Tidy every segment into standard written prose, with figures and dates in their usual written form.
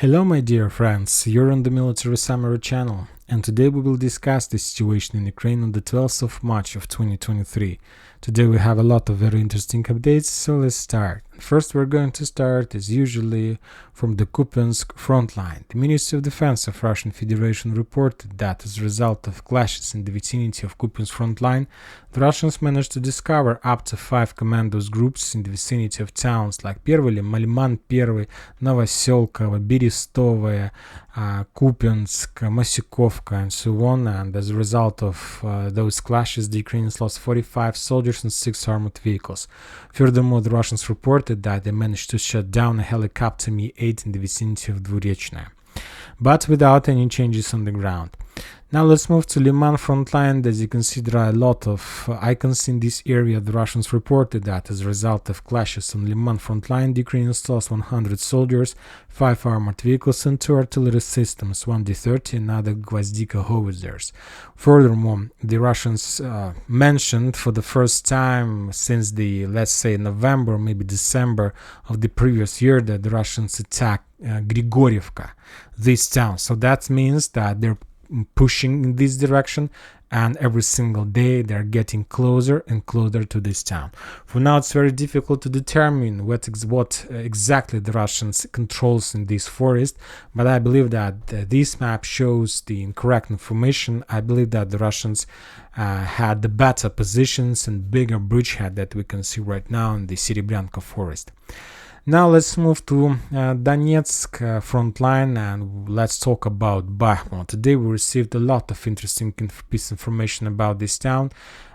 Hello my dear friends, you're on the Military Summary channel, and today we will discuss the situation in Ukraine on the 12th of March of 2023. Today we have a lot of very interesting updates, so let's start. First we're going to start, as usually, from the Kupyansk frontline. The Ministry of Defense of Russian Federation reported that as a result of clashes in the vicinity of Kupyansk frontline, the Russians managed to discover up to 5 commandos groups in the vicinity of towns like Liman, Novoselkovo, Berestovaya, Kupyansk, Masikovka, and so on. And as a result of those clashes, the Ukrainians lost 45 soldiers and 6 armored vehicles. Furthermore, the Russians reported that they managed to shut down a helicopter Mi-8 in the vicinity of Dvurechная, but without any changes on the ground. Now let's move to Liman frontline. As you can see, there are a lot of icons in this area. The Russians reported that as a result of clashes on Liman frontline, the Ukrainians lost 100 soldiers, 5 armored vehicles and 2 artillery systems, 1 D-30 and other Avdiivka howitzers. Furthermore, the Russians mentioned for the first time since the, let's say, November, maybe December of the previous year, that the Russians attacked Grigorievka, this town. So that means that they're pushing in this direction, and every single day they're getting closer and closer to this town. For now, it's very difficult to determine what exactly the Russians controls in this forest, but I believe that this map shows the incorrect information. I believe that the Russians had the better positions and bigger bridgehead that we can see right now in the Serebryanka forest. Now let's move to Donetsk front line, and let's talk about Bakhmut. Today we received a lot of interesting piece of information about this town,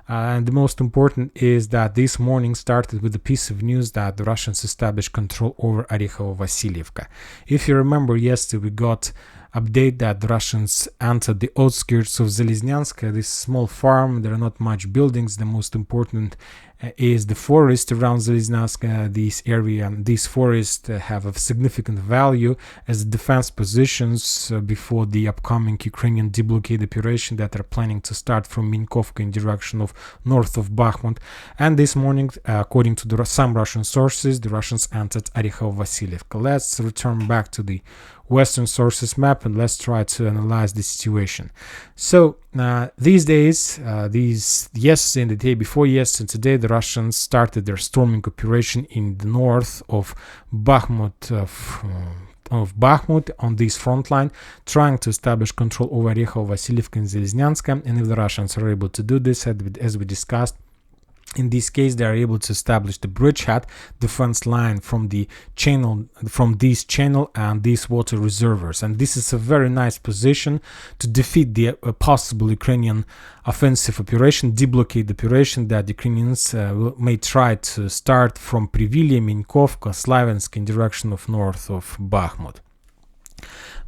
and the most important is that this morning started with a piece of news that the Russians established control over Orekhovo-Vasilievka. If you remember, yesterday we got update that the Russians entered the outskirts of Zhelyznyansk, this small farm. There are not much buildings. The most important is the forest around Zhelyznyansk. This area and this forest have a significant value as defense positions before the upcoming Ukrainian deblockade operation that are planning to start from Minkovka in direction of north of Bakhmut. And this morning, according to some Russian sources, the Russians entered Orekhovo-Vasilievka. Let's return back to the Western sources map and let's try to analyze the situation. So these days, yesterday and the day before yesterday, today the Russians started their storming operation in the north of Bakhmut, on this front line, trying to establish control over Orekhovo-Vasilievka and Zhelyznyansk. And if the Russians are able to do this, as we discussed, in this case, they are able to establish the bridgehead defense line from this channel and these water reservoirs. And this is a very nice position to defeat the possible Ukrainian offensive operation, deblockade operation that the Ukrainians may try to start from Privilye, Minkovka, Slaviansk in direction of north of Bakhmut.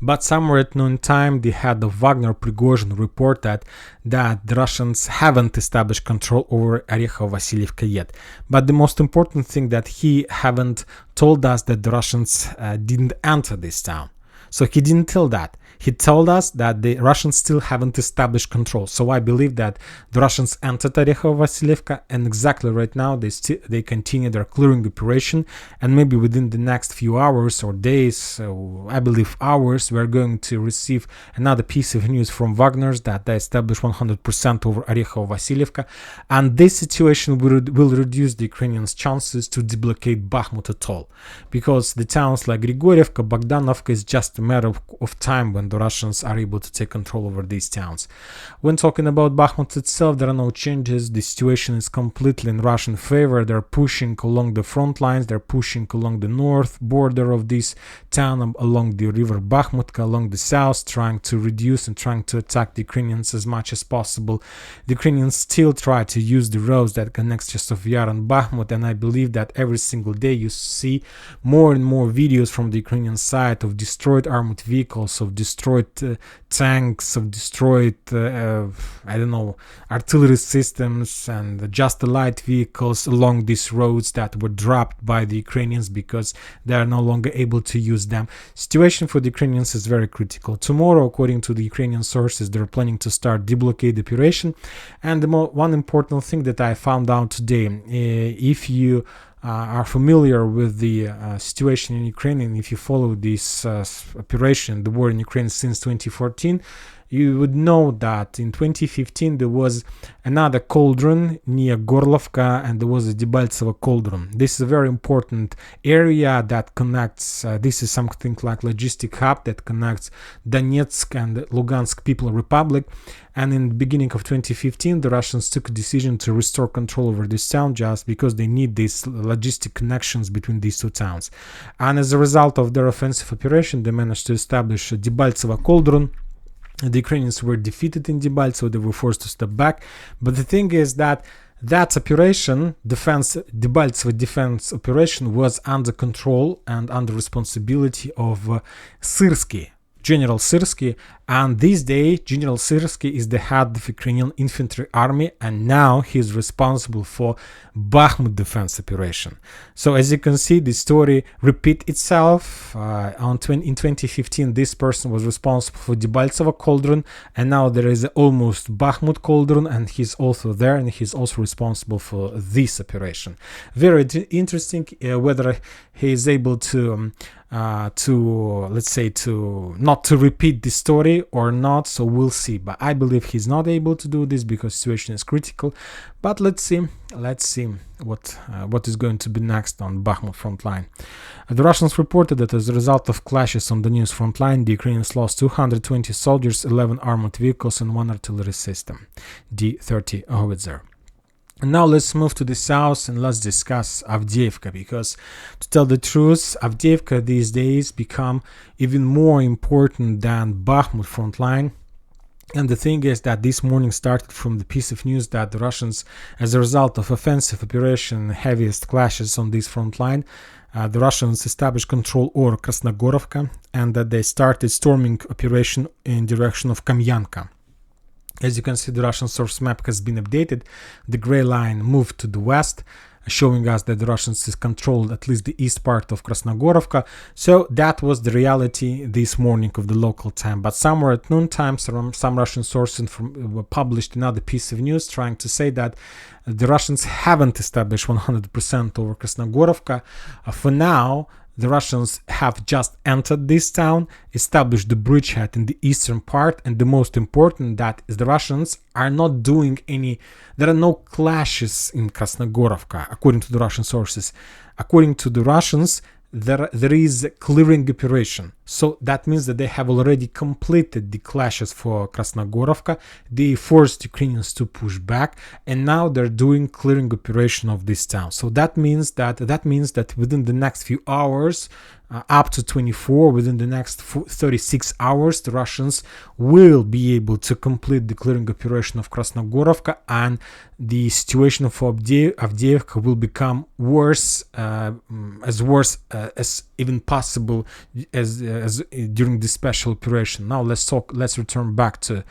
But somewhere at noon time, the head of Wagner, Prigozhin, reported that the Russians haven't established control over Orekhovo-Vasilievka yet. But the most important thing that he haven't told us that the Russians didn't enter this town. So he didn't tell that. He told us that the Russians still haven't established control. So I believe that the Russians entered Orekhovo-Vasilievka, and exactly right now they continue their clearing operation, and maybe within the next few hours or days, I believe hours, we're going to receive another piece of news from Wagner's that they established 100% over Orekhovo-Vasilievka, and this situation will reduce the Ukrainians' chances to deblockade Bakhmut at all, because the towns like Grigorievka, Bogdanovka is just a matter of time when the Russians are able to take control over these towns. When talking about Bakhmut itself, there are no changes. The situation is completely in Russian favor. They're pushing along the front lines. They're pushing along the north border of this town, along the river Bakhmutka, along the south, trying to reduce and trying to attack the Ukrainians as much as possible. The Ukrainians still try to use the roads that connects Chastov Yar and Bakhmut, and I believe that every single day you see more and more videos from the Ukrainian side of destroyed armored vehicles, of destroyed tanks, of destroyed artillery systems, and just the light vehicles along these roads that were dropped by the Ukrainians because they are no longer able to use them. Situation for the Ukrainians is very critical. Tomorrow, according to the Ukrainian sources, they're planning to start deblockade operation. And one important thing that I found out today, if you are familiar with the situation in Ukraine, and if you follow this operation, the war in Ukraine since 2014, you would know that in 2015 there was another cauldron near Gorlovka, and there was a Debaltsevo cauldron. This is a very important area that connects, this is something like logistic hub that connects Donetsk and Lugansk People Republic. And in the beginning of 2015, the Russians took a decision to restore control over this town just because they need these logistic connections between these two towns. And as a result of their offensive operation, they managed to establish a Debaltsevo cauldron. The Ukrainians were defeated in Debaltsevo, they were forced to step back. But the thing is that operation, Debaltsevo defense operation, was under control and under responsibility of Syrsky, General Syrsky, and this day General Syrsky is the head of Ukrainian infantry army, and now he is responsible for Bakhmut defense operation. So as you can see, the story repeats itself. In 2015 this person was responsible for Debaltsevo cauldron, and now there is almost Bakhmut cauldron, and he's also there, and he's also responsible for this operation. Very interesting whether he is able to let's say not to repeat the story or not, so we'll see. But I believe he's not able to do this because the situation is critical. But let's see what is going to be next on Bakhmut front line. The Russians reported that as a result of clashes on the news front line, the Ukrainians lost 220 soldiers, 11 armored vehicles, and 1 artillery system, D-30 Howitzer. And now let's move to the south and let's discuss Avdiivka, because to tell the truth, Avdiivka these days become even more important than Bakhmut front line. And the thing is that this morning started from the piece of news that the Russians, as a result of offensive operation, heaviest clashes on this front line, the Russians established control over Krasnogorovka, and that they started storming operation in direction of Kamyanka. As you can see, the Russian source map has been updated. The gray line moved to the west, showing us that the Russians has controlled at least the east part of Krasnogorovka. So that was the reality this morning of the local time. But somewhere at noontime, some Russian sources published another piece of news trying to say that the Russians haven't established 100% over Krasnogorovka. For now, the Russians have just entered this town, established the bridgehead in the eastern part, and the most important that is the Russians are not doing there are no clashes in Krasnogorovka, according to the Russian sources. According to the Russians, there is a clearing operation. So that means that they have already completed the clashes for Krasnogorovka. They forced Ukrainians to push back, and now they're doing clearing operation of this town. So that means that within the next few hours, up to 24, within the next 36 hours, the Russians will be able to complete the clearing operation of Krasnogorovka, and the situation for Avdiivka will become worse as even possible as during this special operation. Now let's return back to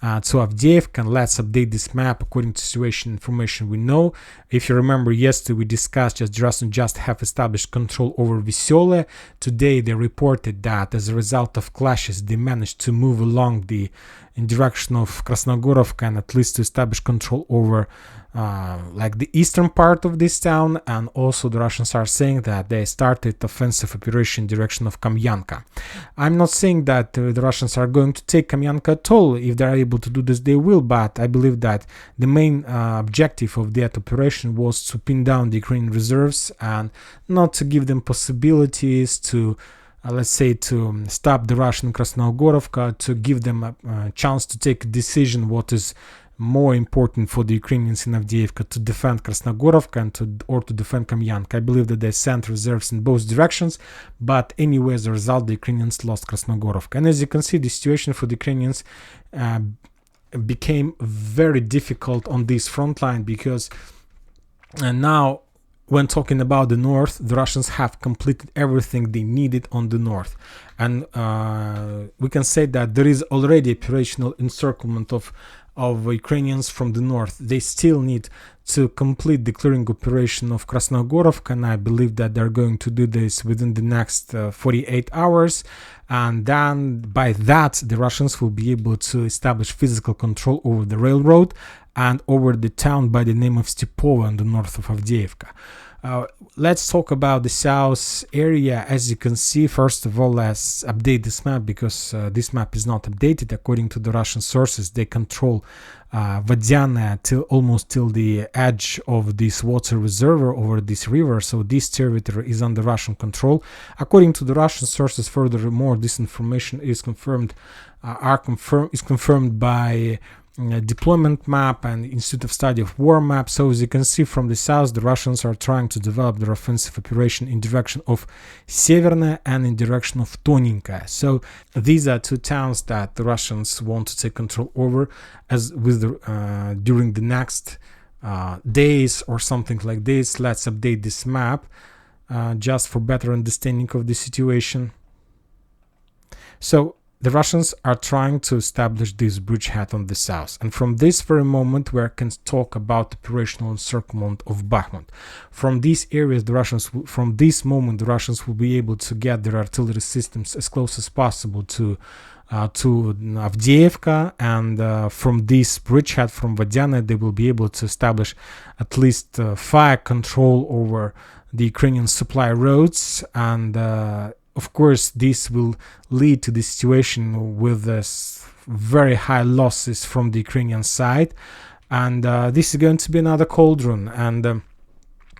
Avdiivka, and let's update this map according to situation information we know. If you remember, yesterday we discussed the Russians just have established control over Vysole. Today they reported that as a result of clashes they managed to move along in direction of Krasnogorovka, and at least to establish control over like the eastern part of this town. And also the Russians are saying that they started offensive operation in direction of Kamyanka. I'm not saying that the Russians are going to take Kamyanka at all. If they're able to do this, they will, but I believe that the main objective of that operation was to pin down the Ukrainian reserves and not to give them possibilities to let's say to stop the Russian Krasnogorovka, to give them a chance to take a decision what is more important for the Ukrainians in Avdiivka, to defend Krasnogorovka or to defend Kamyanka. I believe that they sent reserves in both directions, but anyway, as a result, the Ukrainians lost Krasnogorovka. And as you can see, the situation for the Ukrainians became very difficult on this front line, because now when talking about the north, the Russians have completed everything they needed on the north. And we can say that there is already operational encirclement of Ukrainians from the north. They still need to complete the clearing operation of Krasnogorovka, and I believe that they're going to do this within the next 48 hours. And then by that, the Russians will be able to establish physical control over the railroad and over the town by the name of Stepovo in the north of Avdiivka. Let's talk about the south area. As you can see, first of all, let's update this map, because this map is not updated. According to the Russian sources, they control Vodyane almost till the edge of this water reservoir over this river, so this territory is under Russian control. According to the Russian sources, furthermore, this information is confirmed by deployment map and Institute of Study of War map. So as you can see from the south, the Russians are trying to develop their offensive operation in direction of Severne and in direction of Toninka. So these are two towns that the Russians want to take control over during the next days or something like this. Let's update this map just for better understanding of the situation. So the Russians are trying to establish this bridgehead on the south, and from this very moment we can talk about operational encirclement of Bakhmut. From these areas, from this moment, the Russians will be able to get their artillery systems as close as possible to Avdiivka, and from this bridgehead from Vodyane, they will be able to establish at least fire control over the Ukrainian supply roads, and of course, this will lead to the situation with very high losses from the Ukrainian side, and this is going to be another cauldron. And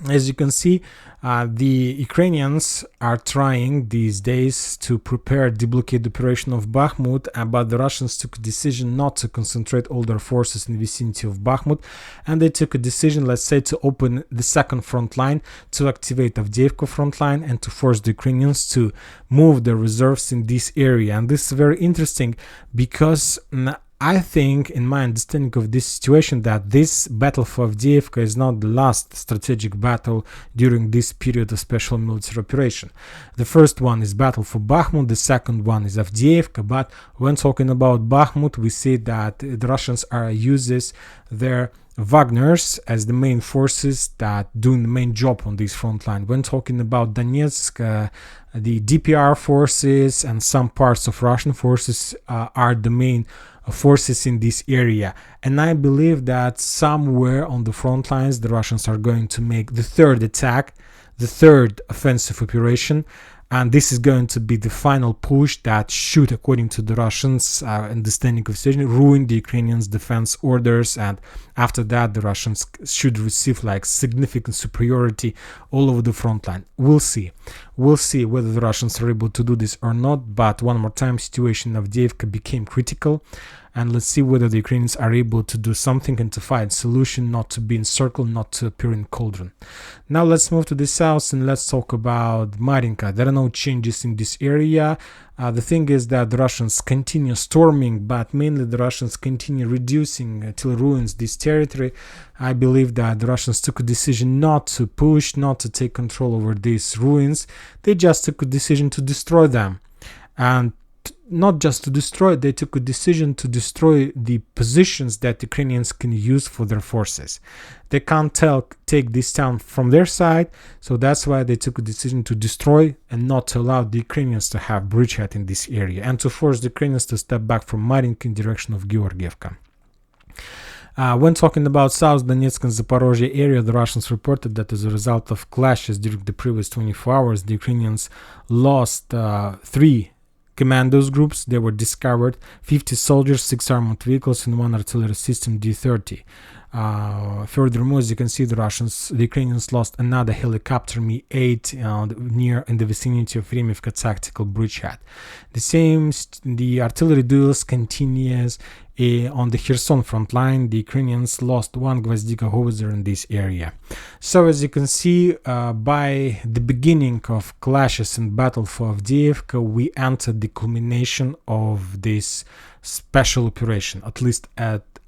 as you can see, the Ukrainians are trying these days to prepare deblocade operation of Bakhmut, but the Russians took a decision not to concentrate all their forces in the vicinity of Bakhmut, and they took a decision, let's say, to open the second front line, to activate Avdiivka front line, and to force the Ukrainians to move their reserves in this area. And this is very interesting, because I think, in my understanding of this situation, that this battle for Avdiivka is not the last strategic battle during this period of special military operation. The first one is battle for Bakhmut, the second one is Avdiivka, but when talking about Bakhmut, we see that the Russians uses their Wagners as the main forces that doing the main job on this front line. When talking about Donetsk, the DPR forces and some parts of Russian forces are the main forces in this area, and I believe that somewhere on the front lines the Russians are going to make the third attack, the third offensive operation, and this is going to be the final push that should, according to the Russians understanding of situation, ruin the Ukrainians' defense orders, and after that the Russians should receive like significant superiority all over the front line. We'll see whether the Russians are able to do this or not, but one more time, situation of Avdiivka became critical, and let's see whether the Ukrainians are able to do something and to find solution, not to be encircled, not to appear in cauldron. Now let's move to the south and let's talk about Marinka. There are no changes in this area. The thing is that the Russians continue storming, but mainly the Russians continue reducing till ruins this territory. I believe that the Russians took a decision not to push, not to take control over these ruins. They just took a decision to destroy them. And not just to destroy, they took a decision to destroy the positions that Ukrainians can use for their forces. They can't take this town from their side, so that's why they took a decision to destroy and not to allow the Ukrainians to have bridgehead in this area, and to force the Ukrainians to step back from Marinka in direction of Georgievka. When talking about South Donetsk and Zaporozhye area, the Russians reported that as a result of clashes during the previous 24 hours, the Ukrainians lost 3 commandos groups. They were discovered, 50 soldiers, 6 armored vehicles, and 1 artillery system D-30. Furthermore, as you can see, the Ukrainians lost another helicopter Mi-8 in the vicinity of Remivka tactical bridgehead. The artillery duels continues on the Kherson front line. The Ukrainians lost 1 Gvozdika howitzer in this area. So as you can see, by the beginning of clashes and battle for Avdiivka, we entered the culmination of this special operation. At least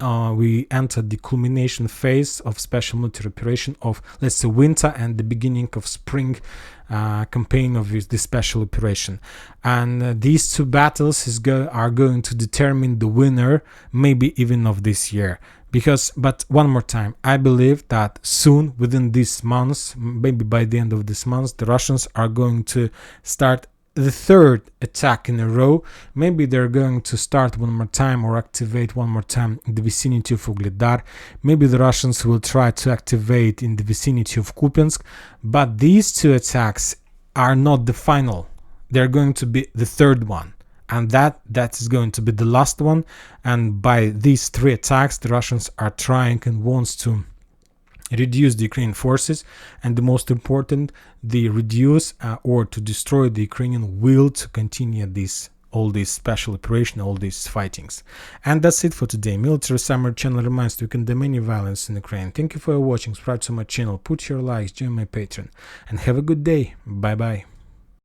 we entered the culmination phase of special military operation of, let's say, winter and the beginning of spring campaign of this special operation. And these 2 battles are going to determine the winner, maybe even of this year. But one more time, I believe that soon, within these months, maybe by the end of this month, the Russians are going to start the third attack in a row. Maybe they're going to start one more time or activate one more time in the vicinity of Ugledar. Maybe the Russians will try to activate in the vicinity of Kupyansk. But these two attacks are not the final. They're going to be the third one. And that is going to be the last one. And by these three attacks, the Russians are trying and wants to reduce the Ukrainian forces, and the most important, the reduce or to destroy the Ukrainian will to continue all this special operation, all these fightings. And that's it for today. Military Summary channel reminds you can condemn any violence in Ukraine. Thank you for watching. Subscribe to my channel, put your likes, join my Patreon, and have a good day. Bye bye.